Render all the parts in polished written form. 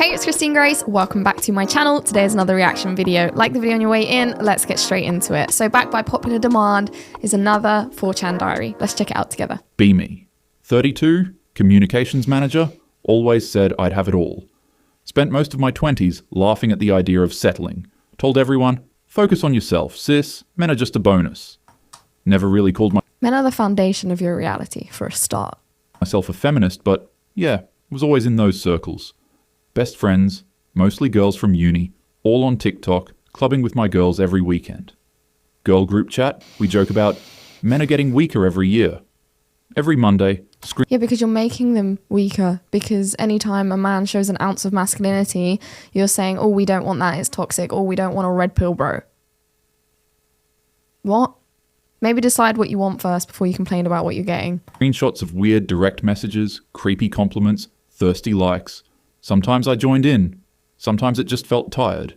Hey, it's Christine Grace. Welcome back to my channel. Today is another reaction video. Like the video on your way in, let's get straight into it. So back by popular demand is another 4chan diary. Let's check it out together. Be me. 32, communications manager, always said I'd have it all. Spent most of my 20s laughing at the idea of settling. Told everyone, focus on yourself, sis, men are just a bonus. Never really called Men are the foundation of your reality, for a start. myself a feminist, but yeah, was always in those circles. Best friends, mostly girls from uni, all on TikTok, clubbing with my girls every weekend. Girl group chat, we joke about men are getting weaker every year. Every Monday, Yeah, because you're making them weaker. Because anytime a man shows an ounce of masculinity, you're saying, oh, we don't want that, it's toxic. Oh, we don't want a red pill, bro. What? Maybe decide what you want first before you complain about what you're getting. screenshots of weird direct messages, creepy compliments, thirsty likes. Sometimes I joined in. Sometimes it just felt tired.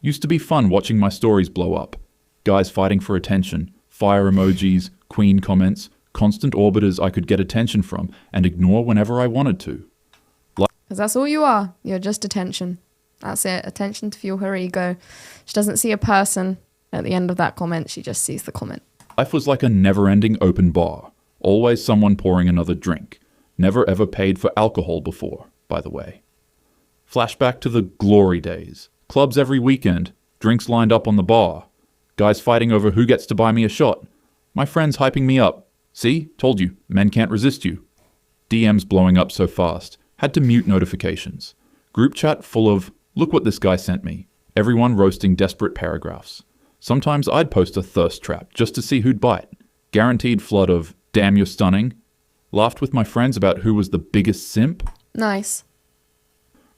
Used to be fun watching my stories blow up. Guys fighting for attention, fire emojis, queen comments, constant orbiters I could get attention from and ignore whenever I wanted to. Because that's all you are. You're just attention. That's it. Attention to fuel her ego. She doesn't see a person at the end of that comment. She just sees the comment. Life was like a never-ending open bar. Always someone pouring another drink. Never ever paid for alcohol before, by the way. Flashback to the glory days. Clubs every weekend. Drinks lined up on the bar. Guys fighting over who gets to buy me a shot. My friends hyping me up. See? Told you. Men can't resist you. DMs blowing up so fast. Had to mute notifications. Group chat full of, look what this guy sent me. Everyone roasting desperate paragraphs. Sometimes I'd post a thirst trap just to see who'd bite. Guaranteed flood of, damn you're stunning. Laughed with my friends about who was the biggest simp. Nice.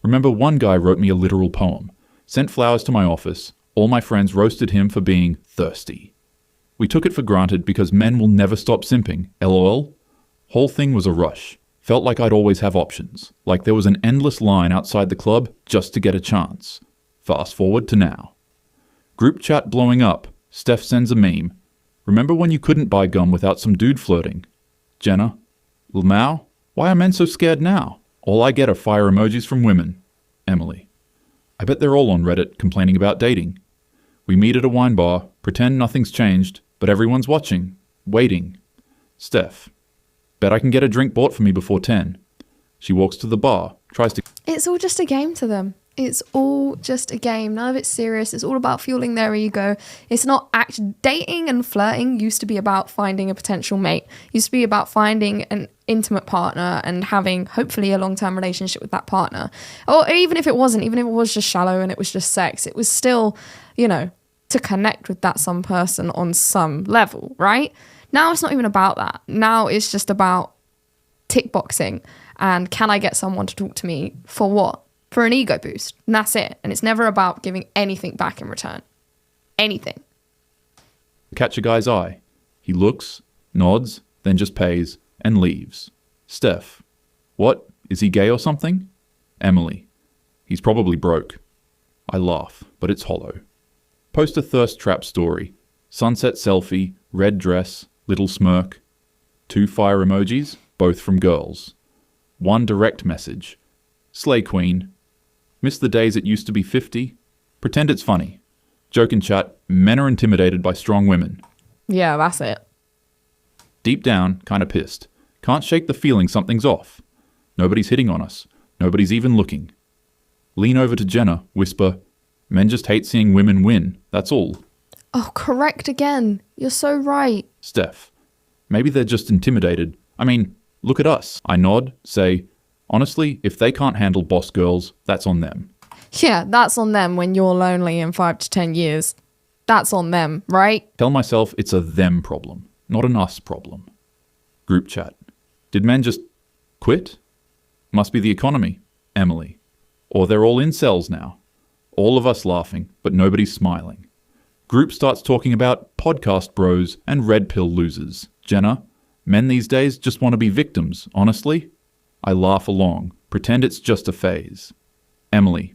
Remember one guy wrote me a literal poem. Sent flowers to my office. All my friends roasted him for being thirsty. We took it for granted because men will never stop simping. LOL. Whole thing was a rush. Felt like I'd always have options. Like there was an endless line outside the club just to get a chance. Fast forward to now. Group chat blowing up. Steph sends a meme. Remember when you couldn't buy gum without some dude flirting? Jenna. Lamau? Why are men so scared now? All I get are fire emojis from women. Emily. I bet they're all on Reddit complaining about dating. We meet at a wine bar, pretend nothing's changed, but everyone's watching, waiting. Steph. Bet I can get a drink bought for me before 10. She walks to the bar, tries to... It's all just a game to them. It's all just a game. None of it's serious. It's all about fueling their ego. It's not actually... Dating and flirting used to be about finding a potential mate. Used to be about finding an intimate partner and having, hopefully, a long-term relationship with that partner. Or even if it wasn't, even if it was just shallow and it was just sex, it was still, you know, to connect with that some person on some level, right? Now it's not even about that. Now it's just about tick boxing and can I get someone to talk to me for what? For an ego boost. And that's it. And it's never about giving anything back in return. Anything. Catch a guy's eye. He looks, nods, then just pays, and leaves. Steph. What? Is he gay or something? Emily. He's probably broke. I laugh, but it's hollow. Post a thirst trap story. Sunset selfie, red dress, little smirk. 2 fire emojis, both from girls. 1 direct message. Slay queen. Miss the days it used to be 50. Pretend it's funny. Joke in chat, men are intimidated by strong women. Yeah, that's it. Deep down, kinda pissed. Can't shake the feeling something's off. Nobody's hitting on us. Nobody's even looking. Lean over to Jenna, whisper, men just hate seeing women win, that's all. Oh, correct again. You're so right. Steph. Maybe they're just intimidated. I mean, look at us. I nod, say, honestly, if they can't handle boss girls, that's on them. Yeah, that's on them when you're lonely in 5 to 10 years. That's on them, right? Tell myself it's a them problem, not an us problem. Group chat. Did men just quit? Must be the economy. Emily. Or they're all incels now. All of us laughing, but nobody's smiling. Group starts talking about podcast bros and red pill losers. Jenna. Men these days just want to be victims, honestly. I laugh along, pretend it's just a phase. Emily.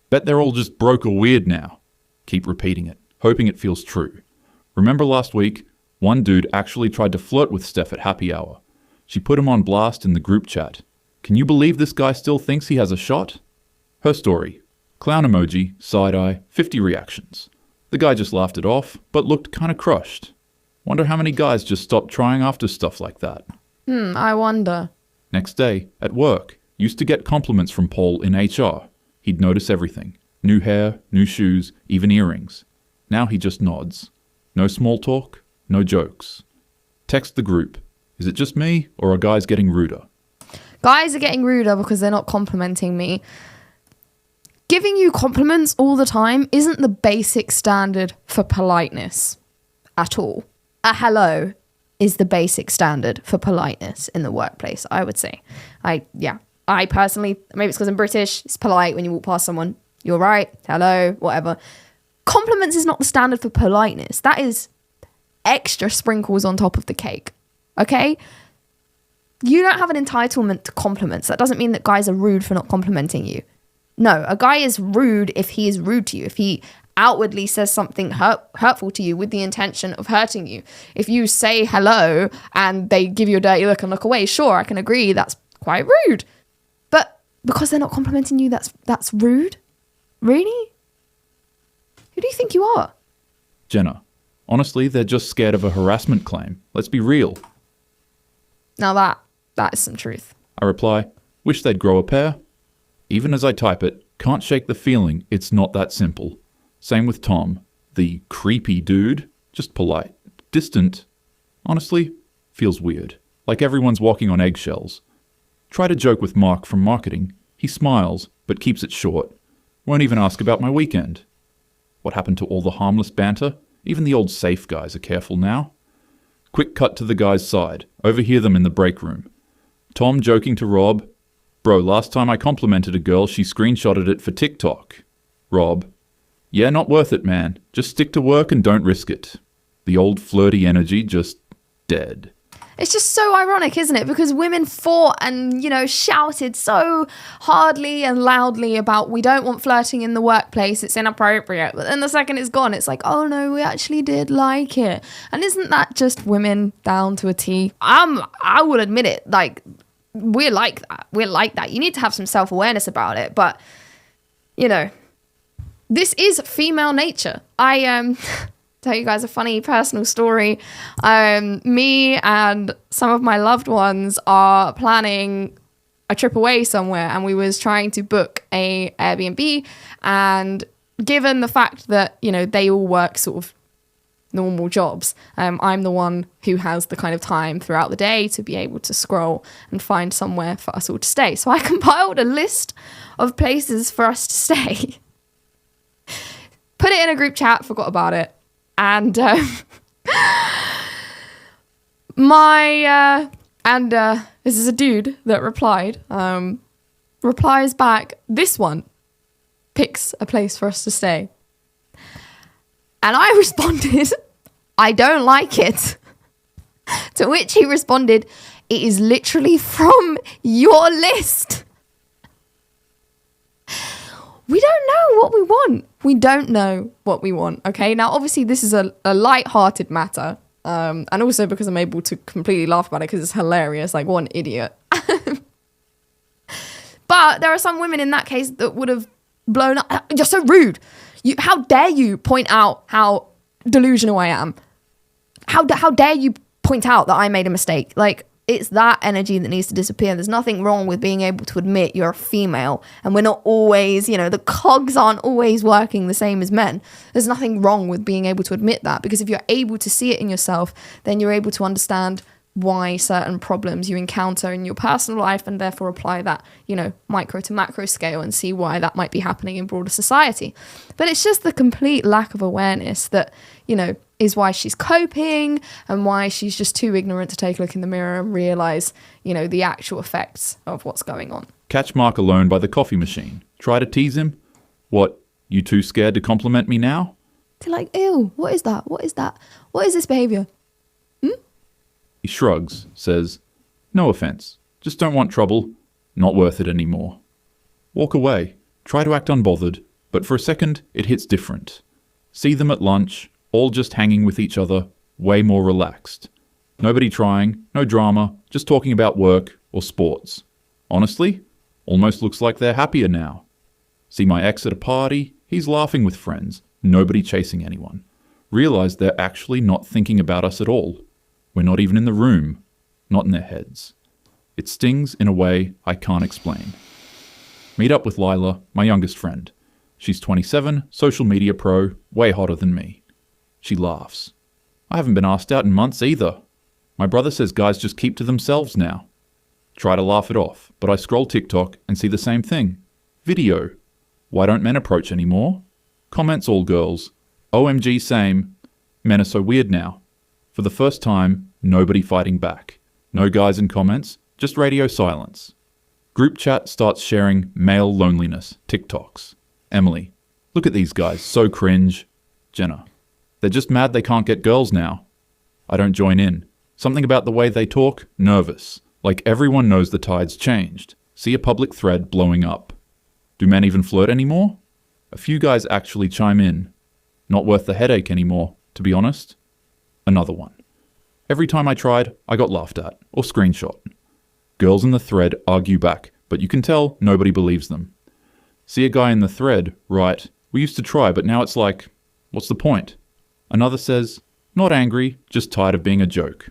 Bet they're all just broke or weird now. Keep repeating it, hoping it feels true. Remember last week, one dude actually tried to flirt with Steph at happy hour. She put him on blast in the group chat. Can you believe this guy still thinks he has a shot? Her story. Clown emoji, side eye, 50 reactions. The guy just laughed it off, but looked kinda crushed. Wonder how many guys just stopped trying after stuff like that. I wonder. Next day, at work, used to get compliments from Paul in HR. He'd notice everything. New hair, new shoes, even earrings. Now he just nods. No small talk, no jokes. Text the group. Is it just me, or are guys getting ruder? Guys are getting ruder because they're not complimenting me. Giving you compliments all the time isn't the basic standard for politeness at all. A hello is the basic standard for politeness in the workplace, I would say. I personally, maybe it's because I'm British, it's polite when you walk past someone. You're right, hello, whatever. Compliments is not the standard for politeness. That is extra sprinkles on top of the cake, okay? You don't have an entitlement to compliments. That doesn't mean that guys are rude for not complimenting you. No, a guy is rude if he is rude to you, if he outwardly says something hurtful to you with the intention of hurting you. If you say hello and they give you a dirty look and look away, sure, I can agree that's quite rude. But because they're not complimenting you, that's rude? Really? Who do you think you are? Jenna, honestly, they're just scared of a harassment claim. Let's be real. Now that is some truth. I reply, wish they'd grow a pair. Even as I type it, can't shake the feeling it's not that simple. Same with Tom, the creepy dude, just polite. Distant, honestly, feels weird. Like everyone's walking on eggshells. Try to joke with Mark from marketing. He smiles, but keeps it short. Won't even ask about my weekend. What happened to all the harmless banter? Even the old safe guys are careful now. Quick cut to the guy's side. Overhear them in the break room. Tom joking to Rob, bro, last time I complimented a girl, she screenshotted it for TikTok. Rob, yeah, not worth it, man. Just stick to work and don't risk it. The old flirty energy just dead. It's just so ironic, isn't it? Because women fought and, shouted so hardly and loudly about we don't want flirting in the workplace, it's inappropriate. But then the second it's gone, it's like, oh no, we actually did like it. And isn't that just women down to a T? I will admit it, like, we're like that. We're like that. You need to have some self-awareness about it. But, this is female nature. I tell you guys a funny personal story. Me and some of my loved ones are planning a trip away somewhere, and we was trying to book a Airbnb. And given the fact that, they all work sort of normal jobs, I'm the one who has the kind of time throughout the day to be able to scroll and find somewhere for us all to stay. So I compiled a list of places for us to stay. Put it in a group chat, forgot about it. And this is a dude that replies back, this one picks a place for us to stay. And I responded, I don't like it. To which he responded, it is literally from your list. We don't know what we want. We don't know what we want, okay? Now, obviously, this is a light-hearted matter. And also because I'm able to completely laugh about it because it's hilarious. Like, what an idiot. But there are some women in that case that would have blown up. You're so rude. How dare you point out how delusional I am? How dare you point out that I made a mistake? Like, it's that energy that needs to disappear. There's nothing wrong with being able to admit you're a female, and we're not always, the cogs aren't always working the same as men. There's nothing wrong with being able to admit that, because if you're able to see it in yourself, then you're able to understand why certain problems you encounter in your personal life, and therefore apply that, micro to macro scale and see why that might be happening in broader society. But it's just the complete lack of awareness that, is why she's coping, and why she's just too ignorant to take a look in the mirror and realise, the actual effects of what's going on. Catch Mark alone by the coffee machine. Try to tease him. What, you too scared to compliment me now? They're like, ew, what is that? What is that? What is this behaviour? He shrugs, says, no offence, just don't want trouble, not worth it anymore. Walk away, try to act unbothered, but for a second it hits different. See them at lunch, all just hanging with each other, way more relaxed. Nobody trying, no drama, just talking about work or sports. Honestly, almost looks like they're happier now. See my ex at a party, he's laughing with friends, nobody chasing anyone. Realize they're actually not thinking about us at all. We're not even in the room, not in their heads. It stings in a way I can't explain. Meet up with Lila, my youngest friend. She's 27, social media pro, way hotter than me. She laughs. I haven't been asked out in months either. My brother says guys just keep to themselves now. Try to laugh it off, but I scroll TikTok and see the same thing. Video. Why don't men approach anymore? Comments all girls. OMG same. Men are so weird now. For the first time, nobody fighting back. No guys in comments, just radio silence. Group chat starts sharing male loneliness TikToks. Emily. Look at these guys, so cringe. Jenna. They're just mad they can't get girls now. I don't join in. Something about the way they talk, nervous. Like everyone knows the tide's changed. See a public thread blowing up. Do men even flirt anymore? A few guys actually chime in. Not worth the headache anymore, to be honest. Another one. Every time I tried, I got laughed at, or screenshot. Girls in the thread argue back, but you can tell nobody believes them. See a guy in the thread write, we used to try, but now it's like, what's the point? Another says, not angry, just tired of being a joke.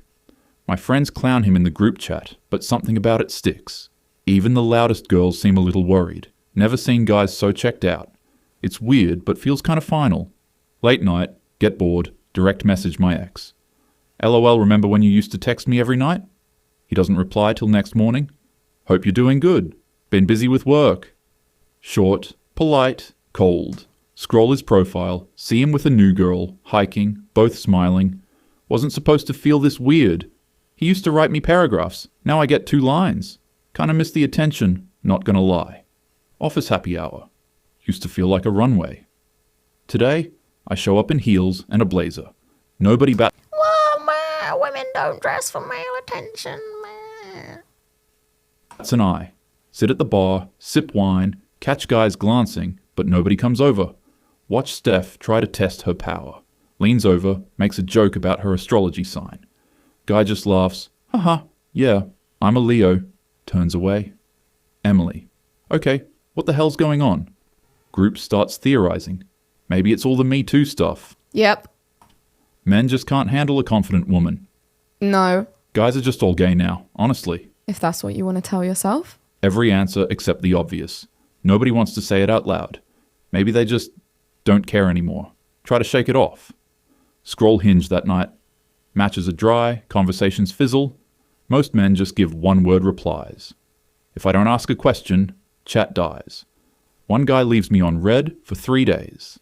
My friends clown him in the group chat, but something about it sticks. Even the loudest girls seem a little worried. Never seen guys so checked out. It's weird, but feels kind of final. Late night, get bored, direct message my ex. LOL, remember when you used to text me every night? He doesn't reply till next morning. Hope you're doing good. Been busy with work. Short, polite, cold. Scroll his profile, see him with a new girl, hiking, both smiling. Wasn't supposed to feel this weird. He used to write me paragraphs. Now I get 2 lines. Kinda miss the attention, not gonna lie. Office happy hour. Used to feel like a runway. Today, I show up in heels and a blazer. Nobody Well, women don't dress for male attention. bats an eye. Sit at the bar, sip wine, catch guys glancing, but nobody comes over. Watch Steph try to test her power. Leans over, makes a joke about her astrology sign. Guy just laughs. Haha, yeah, I'm a Leo. Turns away. Emily. Okay, what the hell's going on? Group starts theorizing. Maybe it's all the Me Too stuff. Yep. Men just can't handle a confident woman. No. Guys are just all gay now, honestly. If that's what you want to tell yourself. Every answer except the obvious. Nobody wants to say it out loud. Maybe they just don't care anymore. Try to shake it off. Scroll Hinge that night. Matches are dry, conversations fizzle. Most men just give one-word replies. If I don't ask a question, chat dies. One guy leaves me on red for 3 days.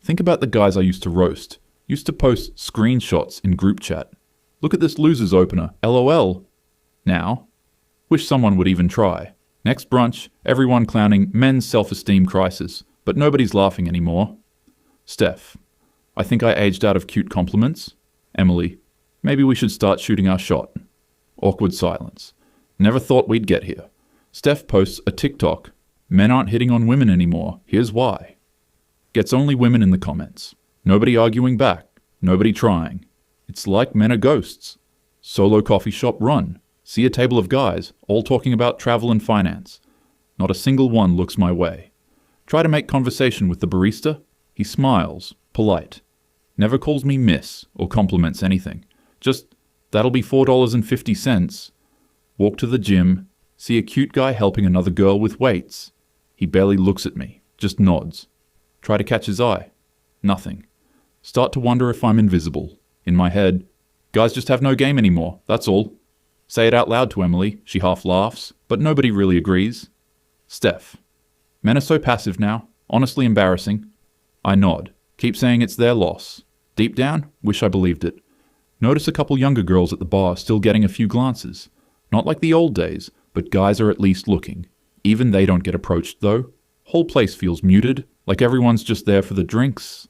Think about the guys I used to roast. Used to post screenshots in group chat. Look at this loser's opener, LOL. Now, wish someone would even try. Next brunch, everyone clowning men's self-esteem crisis, but nobody's laughing anymore. Steph. I think I aged out of cute compliments. Emily. Maybe we should start shooting our shot. Awkward silence. Never thought we'd get here. Steph posts a TikTok. Men aren't hitting on women anymore. Here's why. Gets only women in the comments. Nobody arguing back. Nobody trying. It's like men are ghosts. Solo coffee shop run. See a table of guys, all talking about travel and finance. Not a single one looks my way. Try to make conversation with the barista. He smiles, polite. Never calls me miss or compliments anything. Just, that'll be $4.50. Walk to the gym, see a cute guy helping another girl with weights. He barely looks at me, just nods. Try to catch his eye. Nothing. Start to wonder if I'm invisible. In my head, guys just have no game anymore, that's all. Say it out loud to Emily, she half laughs, but nobody really agrees. Steph. Men are so passive now, honestly embarrassing. I nod, keep saying it's their loss. Deep down, wish I believed it. Notice a couple younger girls at the bar still getting a few glances. Not like the old days, but guys are at least looking. Even they don't get approached though. Whole place feels muted, like everyone's just there for the drinks.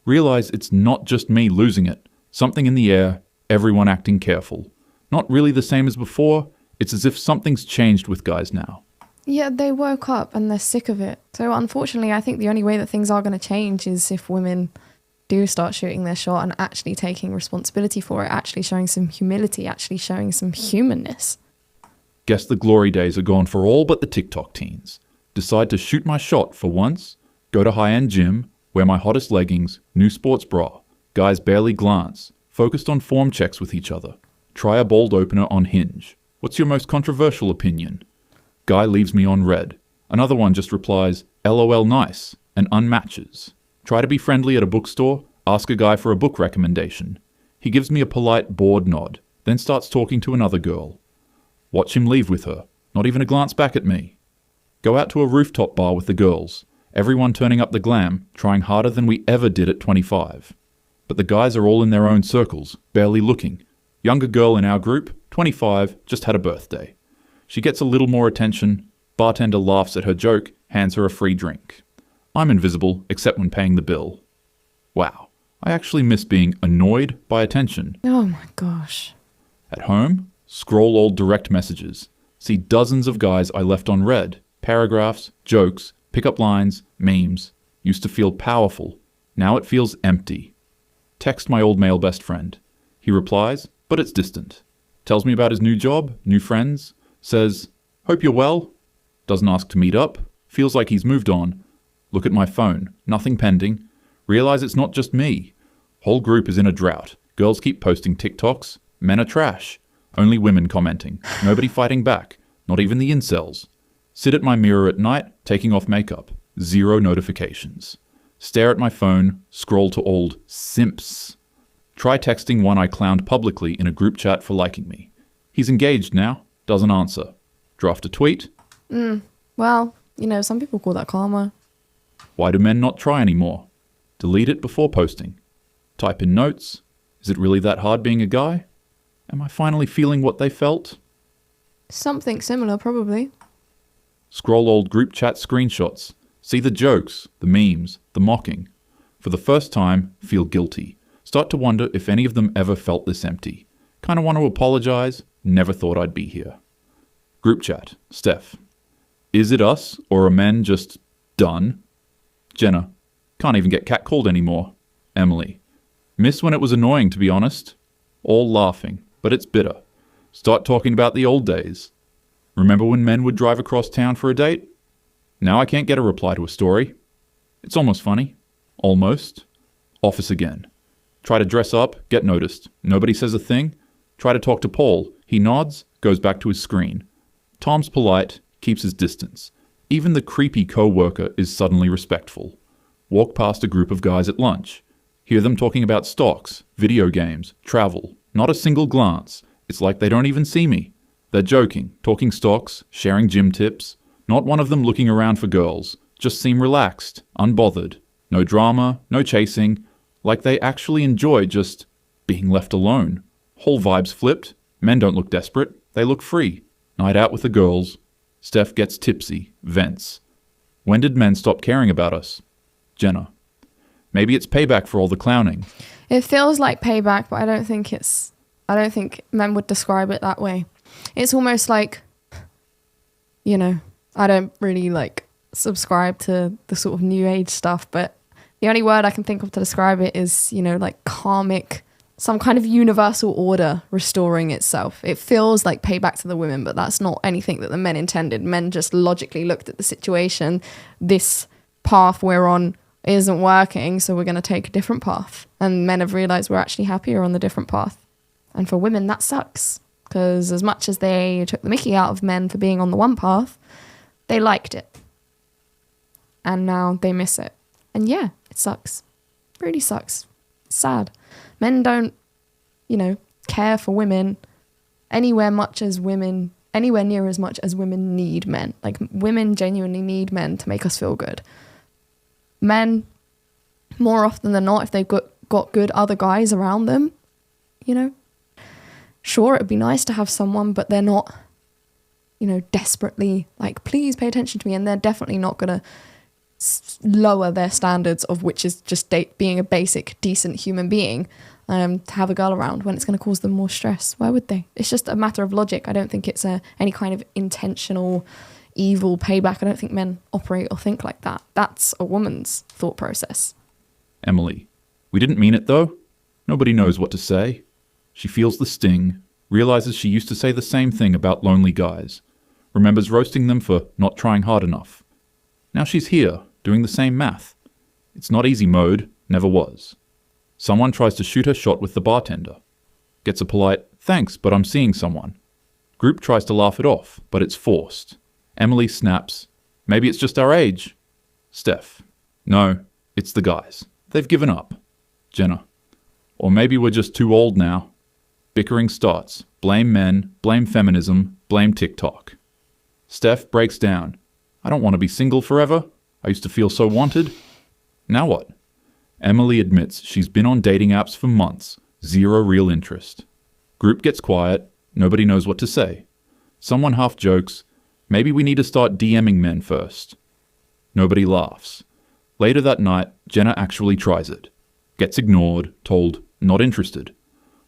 Realize it's not just me losing it. Something in the air, everyone acting careful. Not really the same as before, it's as if something's changed with guys now. Yeah, they woke up and they're sick of it. So unfortunately, I think the only way that things are going to change is if women do start shooting their shot and actually taking responsibility for it, actually showing some humility, actually showing some humanness. Guess the glory days are gone for all but the TikTok teens. Decide to shoot my shot for once, go to high-end gym, wear my hottest leggings, new sports bra, guys barely glance, focused on form checks with each other. Try a bold opener on Hinge. What's your most controversial opinion? Guy leaves me on red. Another one just replies, LOL nice, and unmatches. Try to be friendly at a bookstore, ask a guy for a book recommendation. He gives me a polite, bored nod, then starts talking to another girl. Watch him leave with her, not even a glance back at me. Go out to a rooftop bar with the girls, everyone turning up the glam, trying harder than we ever did at 25. But the guys are all in their own circles, barely looking. Younger girl in our group, 25, just had a birthday. She gets a little more attention, bartender laughs at her joke, hands her a free drink. I'm invisible, except when paying the bill. Wow, I actually miss being annoyed by attention. Oh my gosh. At home, scroll all direct messages. See dozens of guys I left on read. Paragraphs, jokes, pickup lines, memes. Used to feel powerful. Now it feels empty. Text my old male best friend. He replies, but it's distant. Tells me about his new job, new friends. Says, hope you're well. Doesn't ask to meet up. Feels like he's moved on. Look at my phone. Nothing pending. Realize it's not just me. Whole group is in a drought. Girls keep posting TikToks. Men are trash. Only women commenting. Nobody fighting back. Not even the incels. Sit at my mirror at night, taking off makeup. 0 notifications. Stare at my phone. Scroll to old simps. Try texting one I clowned publicly in a group chat for liking me. He's engaged now. Doesn't answer. Draft a tweet. Well, some people call that karma. Why do men not try anymore? Delete it before posting. Type in notes. Is it really that hard being a guy? Am I finally feeling what they felt? Something similar, probably. Scroll old group chat screenshots. See the jokes, the memes, the mocking. For the first time, feel guilty. Start to wonder if any of them ever felt this empty. Kinda want to apologize. Never thought I'd be here. Group chat. Steph. Is it us, or are men just done? Jenna. Can't even get catcalled anymore. Emily. Miss when it was annoying, to be honest. All laughing, but it's bitter. Start talking about the old days. Remember when men would drive across town for a date? Now I can't get a reply to a story. It's almost funny. Almost. Office again. Try to dress up, get noticed. Nobody says a thing. Try to talk to Paul. He nods, goes back to his screen. Tom's polite, keeps his distance. Even the creepy co-worker is suddenly respectful. Walk past a group of guys at lunch. Hear them talking about stocks, video games, travel. Not a single glance. It's like they don't even see me. They're joking, talking stocks, sharing gym tips. Not one of them looking around for girls. Just seem relaxed, unbothered. No drama, no chasing. Like they actually enjoy just being left alone. Whole vibes flipped. Men don't look desperate. They look free. Night out with the girls. Steph gets tipsy, vents. When did men stop caring about us? Jenna. Maybe it's payback for all the clowning. It feels like payback, but I don't think men would describe it that way. It's almost like, I don't really subscribe to the sort of new age stuff, but the only word I can think of to describe it is, karmic, some kind of universal order restoring itself. It feels like payback to the women, but that's not anything that the men intended. Men just logically looked at the situation. This path we're on isn't working, so we're going to take a different path. And men have realized we're actually happier on the different path. And for women, that sucks. Because as much as they took the mickey out of men for being on the one path, they liked it. And now they miss it. And yeah, it sucks. Really sucks. It's sad. Men don't, care for women anywhere near as much as women need men. Like, women genuinely need men to make us feel good. Men, more often than not, if they've got good other guys around them, sure, it'd be nice to have someone, but they're not, desperately please pay attention to me. And they're definitely not going to lower their standards of which is just being a basic, decent human being to have a girl around when it's going to cause them more stress. Why would they? It's just a matter of logic. I don't think it's any kind of intentional evil payback. I don't think men operate or think like that. That's a woman's thought process. Emily. We didn't mean it though. Nobody knows what to say. She feels the sting, realizes she used to say the same thing about lonely guys, remembers roasting them for not trying hard enough, Now she's here, doing the same math. It's not easy mode, never was. Someone tries to shoot her shot with the bartender. Gets a polite, thanks, but I'm seeing someone. Group tries to laugh it off, but it's forced. Emily snaps, maybe it's just our age. Steph, no, it's the guys. They've given up. Jenna, or maybe we're just too old now. Bickering starts. Blame men, blame feminism, blame TikTok. Steph breaks down. I don't want to be single forever. I used to feel so wanted. Now what? Emily admits she's been on dating apps for months. Zero real interest. Group gets quiet. Nobody knows what to say. Someone half jokes, maybe we need to start DMing men first. Nobody laughs. Later that night, Jenna actually tries it. Gets ignored, told, not interested.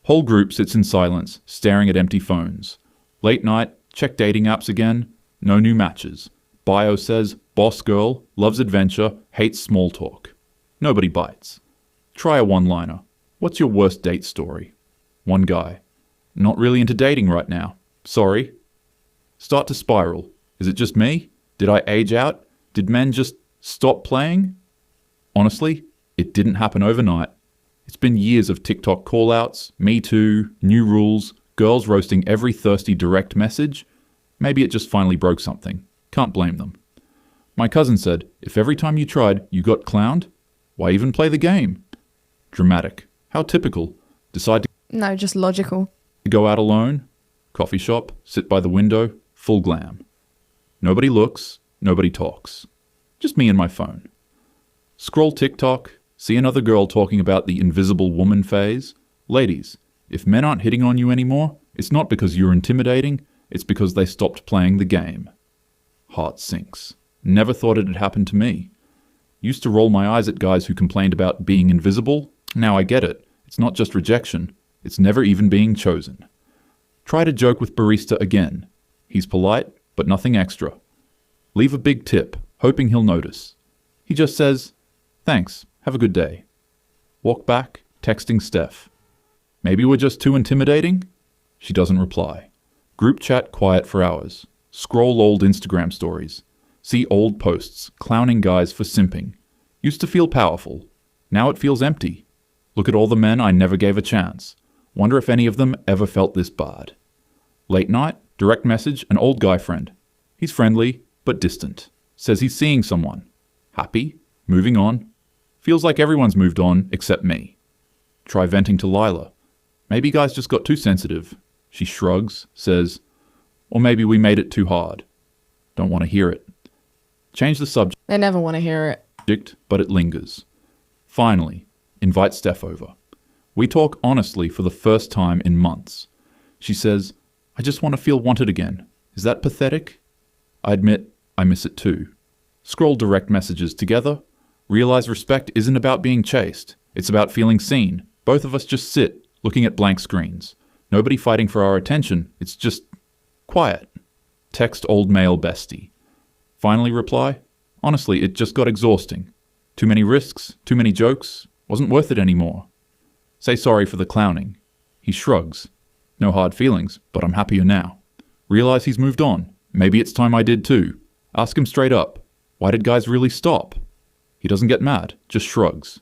Whole group sits in silence, staring at empty phones. Late night, check dating apps again. No new matches. Bio says, boss girl, loves adventure, hates small talk. Nobody bites. Try a one-liner. What's your worst date story? One guy. Not really into dating right now. Sorry. Start to spiral. Is it just me? Did I age out? Did men just stop playing? Honestly, it didn't happen overnight. It's been years of TikTok callouts, Me Too, new rules, girls roasting every thirsty direct message. Maybe it just finally broke something. Can't blame them. My cousin said, if every time you tried, you got clowned, why even play the game? Dramatic. How typical. Decide to No, just logical. go out alone, coffee shop, sit by the window, full glam. Nobody looks, nobody talks. Just me and my phone. Scroll TikTok, see another girl talking about the invisible woman phase. Ladies, if men aren't hitting on you anymore, it's not because you're intimidating, it's because they stopped playing the game. Heart sinks. Never thought it'd happen to me. Used to roll my eyes at guys who complained about being invisible. Now I get it. It's not just rejection. It's never even being chosen. Try to joke with barista again. He's polite, but nothing extra. Leave a big tip, hoping he'll notice. He just says, thanks, have a good day. Walk back, texting Steph. Maybe we're just too intimidating? She doesn't reply. Group chat quiet for hours. Scroll old Instagram stories. See old posts, clowning guys for simping. Used to feel powerful. Now it feels empty. Look at all the men I never gave a chance. Wonder if any of them ever felt this bad. Late night, direct message, an old guy friend. He's friendly, but distant. Says he's seeing someone. Happy, moving on. Feels like everyone's moved on except me. Try venting to Lila. Maybe guys just got too sensitive. She shrugs, says, or maybe we made it too hard. Don't want to hear it. Change the subject, They never want to hear it. but it lingers. Finally, invite Steph over. We talk honestly for the first time in months. She says, I just want to feel wanted again. Is that pathetic? I admit, I miss it too. Scroll direct messages together. Realize respect isn't about being chased. It's about feeling seen. Both of us just sit, looking at blank screens. Nobody fighting for our attention. It's just quiet. Text old male bestie. Finally reply, honestly, it just got exhausting. Too many risks, too many jokes, wasn't worth it anymore. Say sorry for the clowning. He shrugs. No hard feelings, but I'm happier now. Realize he's moved on. Maybe it's time I did too. Ask him straight up. Why did guys really stop? He doesn't get mad, just shrugs.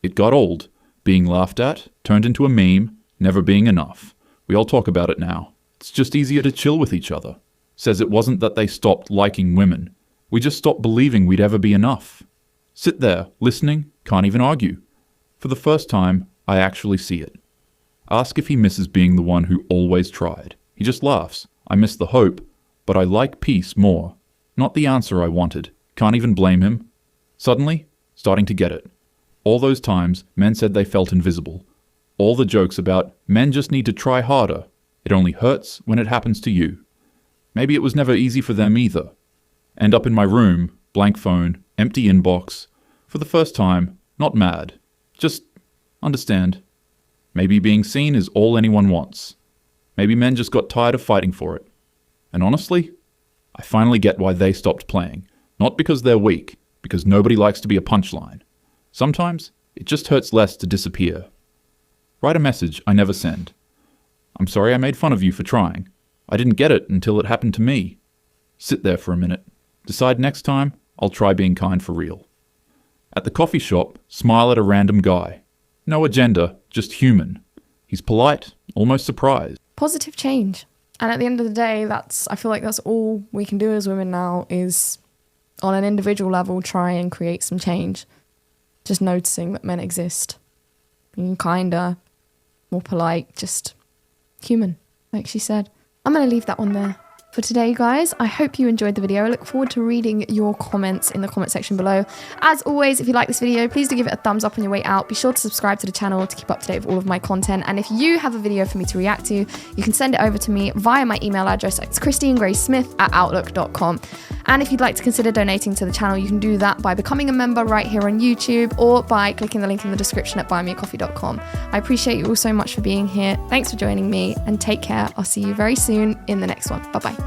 It got old. Being laughed at, turned into a meme, never being enough. We all talk about it now. It's just easier to chill with each other. Says it wasn't that they stopped liking women. We just stopped believing we'd ever be enough. Sit there, listening, can't even argue. For the first time, I actually see it. Ask if he misses being the one who always tried. He just laughs. I miss the hope, but I like peace more. Not the answer I wanted. Can't even blame him. Suddenly, starting to get it. All those times, men said they felt invisible. All the jokes about men just need to try harder. It only hurts when it happens to you. Maybe it was never easy for them either. End up in my room, blank phone, empty inbox. For the first time, not mad. Just understand. Maybe being seen is all anyone wants. Maybe men just got tired of fighting for it. And honestly, I finally get why they stopped playing. Not because they're weak, because nobody likes to be a punchline. Sometimes, it just hurts less to disappear. Write a message I never send. I'm sorry I made fun of you for trying. I didn't get it until it happened to me. Sit there for a minute. Decide next time I'll try being kind for real. At the coffee shop, smile at a random guy. No agenda, just human. He's polite, almost surprised. Positive change. And at the end of the day, I feel like that's all we can do as women now is, on an individual level, try and create some change. Just noticing that men exist. Being kinder, more polite, just human, like she said. I'm going to leave that one there for today, guys. I hope you enjoyed the video. I look forward to reading your comments in the comment section below. As always, if you like this video, please do give it a thumbs up on your way out. Be sure to subscribe to the channel to keep up to date with all of my content. And if you have a video for me to react to, you can send it over to me via my email address. It's christinegracesmith@outlook.com. And if you'd like to consider donating to the channel, you can do that by becoming a member right here on YouTube or by clicking the link in the description at buymeacoffee.com. I appreciate you all so much for being here. Thanks for joining me and take care. I'll see you very soon in the next one. Bye-bye.